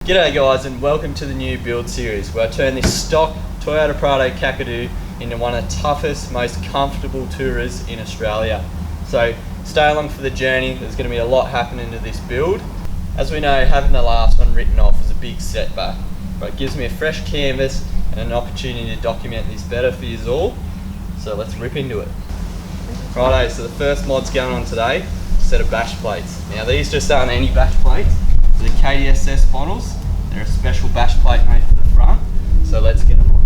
G'day guys, and welcome to the new build series where I turn this stock Toyota Prado Kakadu into one of the toughest, most comfortable tourers in Australia. So stay along for the journey. There's going to be a lot happening to this build. As we know, having the last one written off was a big setback, but it gives me a fresh canvas and an opportunity to document this better for you all. So let's rip into it. Righto, so the first mod's going on today, a set of bash plates. Now these just aren't any bash plates, they're KDSS models. They're a special bash plate made for the front, so let's get them on.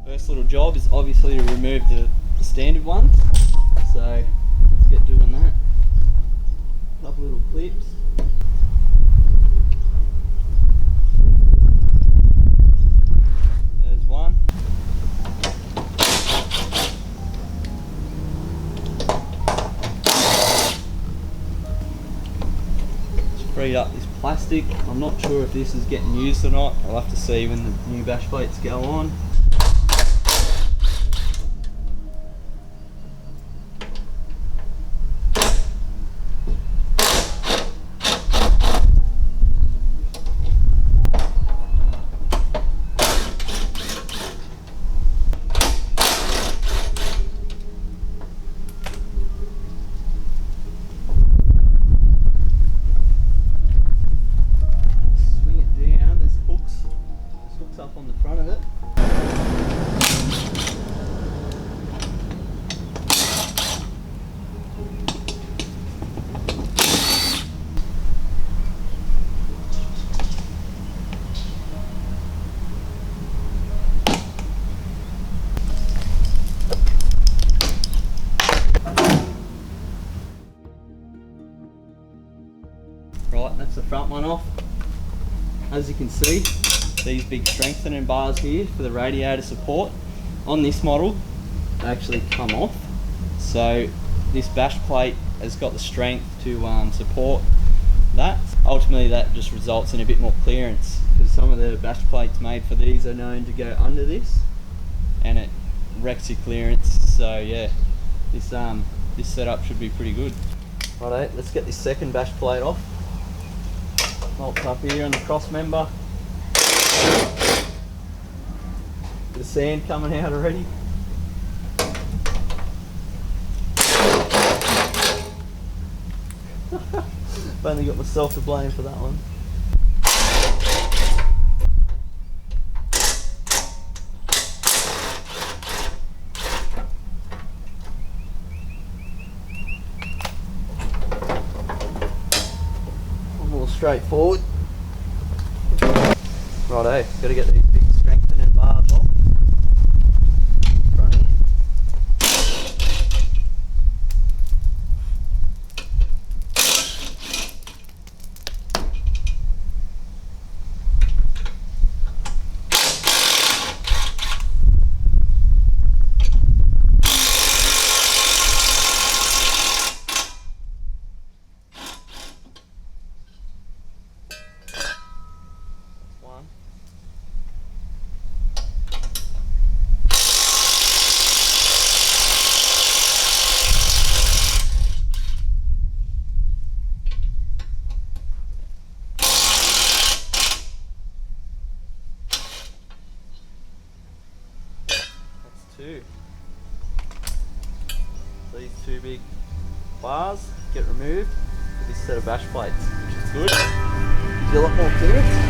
First little job is obviously to remove the standard ones, so let's get doing that. A couple little clips. There's one. Freed up this plastic. I'm not sure if this is getting used or not. I'll have to see when the new bash plates go on. Up on the front of it. Right, that's the front one off. As you can see, these big strengthening bars here for the radiator support on this model actually come off, so this bash plate has got the strength to support that. Ultimately that just results in a bit more clearance, because some of the bash plates made for these are known to go under this and it wrecks your clearance. So yeah, this setup should be pretty good. Righto, let's get this second bash plate off. Bolts up here on the cross member. Bit of sand coming out already. I've only got myself to blame for that one. One more straightforward. Righto, got to get these big strengthening bars off. Front here. One. Two. These two big bars get removed with this set of bash plates, which is good. Gives you a lot more clearance.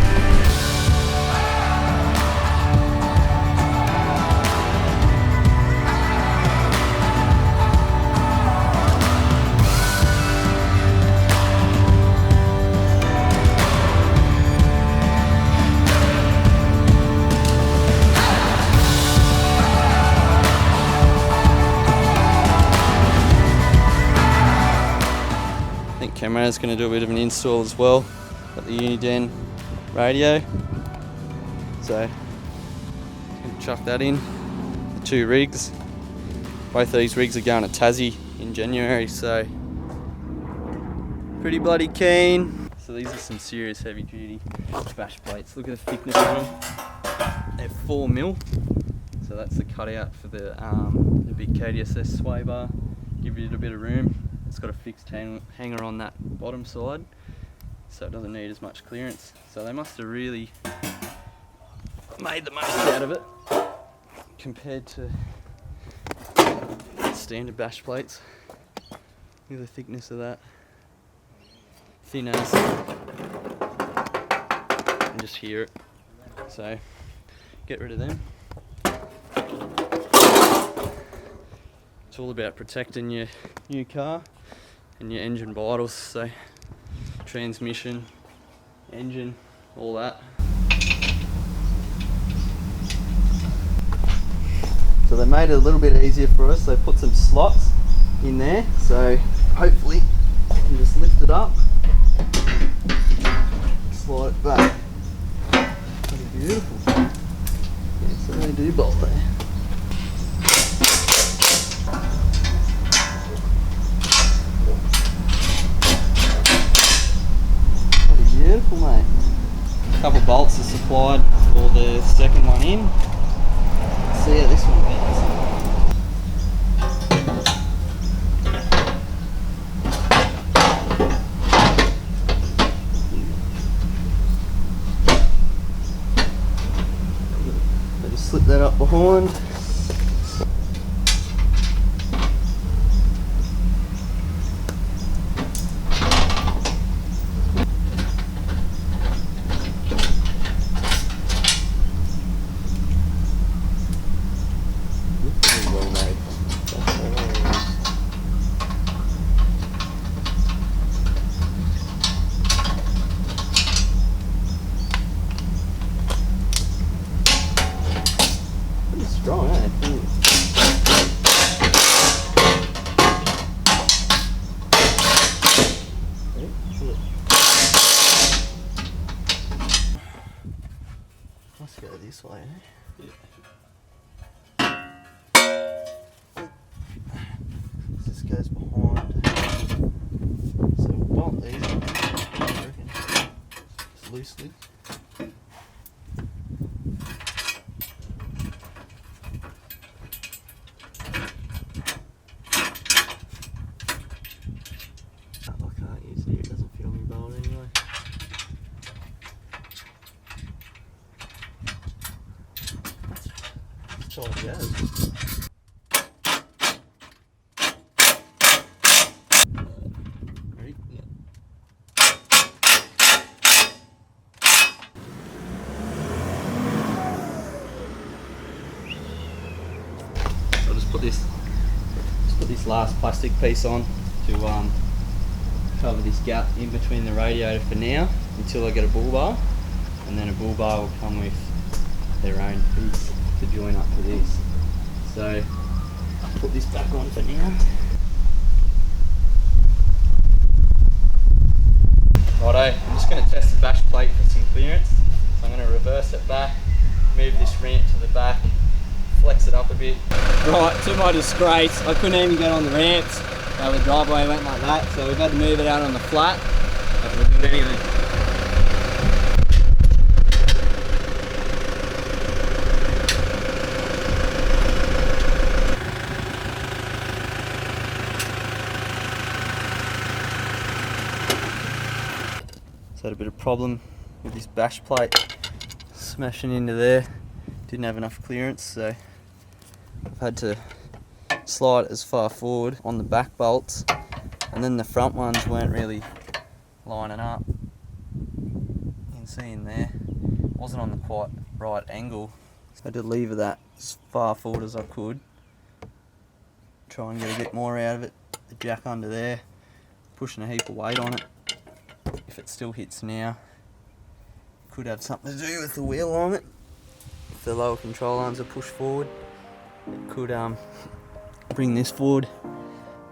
Camera's going to do a bit of an install as well. Got the Uniden radio, so going to chuck that in. The two rigs, both these rigs are going to Tassie in January, so pretty bloody keen. So these are some serious heavy duty bash plates. Look at the thickness of them. They're 4mm, so that's the cutout for the big KDSS sway bar. give it a bit of room. It's got a fixed hanger on that bottom side, so it doesn't need as much clearance. So they must have really made the most out of it compared to standard bash plates. Look at the thickness of that. Thin as. You can just hear it. So get rid of them. It's all about protecting your new car and your engine vitals, so transmission, engine, all that. So they made it a little bit easier for us. They put some slots in there, so hopefully you can just lift it up, slide it back. Pretty beautiful. Yeah, so they do bolt there. Pretty beautiful, mate. A couple bolts are supplied for the second one in. Let's see how this one goes. Slip that up behind. Well made. Strong, eh? Let's go this way, eh? Yeah. This goes behind. So we'll bolt these, I reckon. Just loosely. That's all it goes. Right? Yeah. I'll just put this last plastic piece on to cover this gap in between the radiator for now until I get a bull bar, and then a bull bar will come with their own piece to join up to this. So I'll put this back on for now. Righto, I'm just going to test the bash plate for some clearance. So I'm going to reverse it back, move this ramp to the back, flex it up a bit. Right, to my disgrace, I couldn't even get on the ramps. The driveway went like that, so we've had to move it out on the flat. But we'll do it anyway. So I had a bit of problem with this bash plate smashing into there. Didn't have enough clearance, so I've had to slide it as far forward on the back bolts, and then the front ones weren't really lining up. You can see in there, wasn't on the quite right angle, so I had to lever that as far forward as I could, try and get a bit more out of it. The jack under there, pushing a heap of weight on it. If it still hits now, could have something to do with the wheel on it. If the lower control arms are pushed forward, it could bring this forward.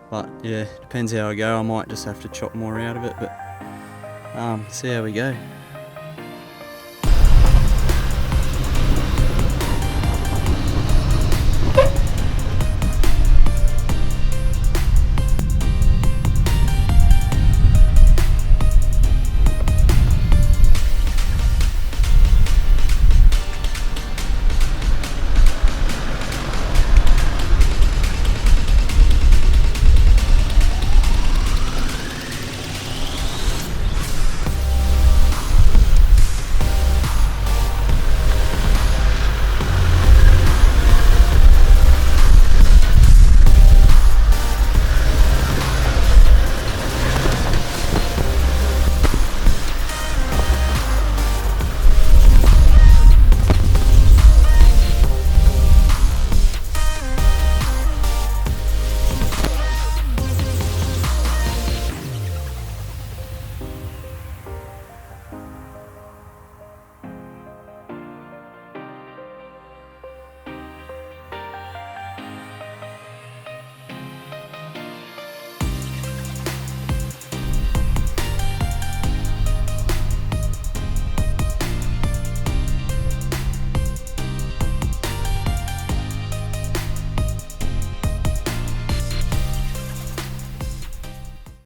But yeah, depends how I go. I might just have to chop more out of it, but see how we go.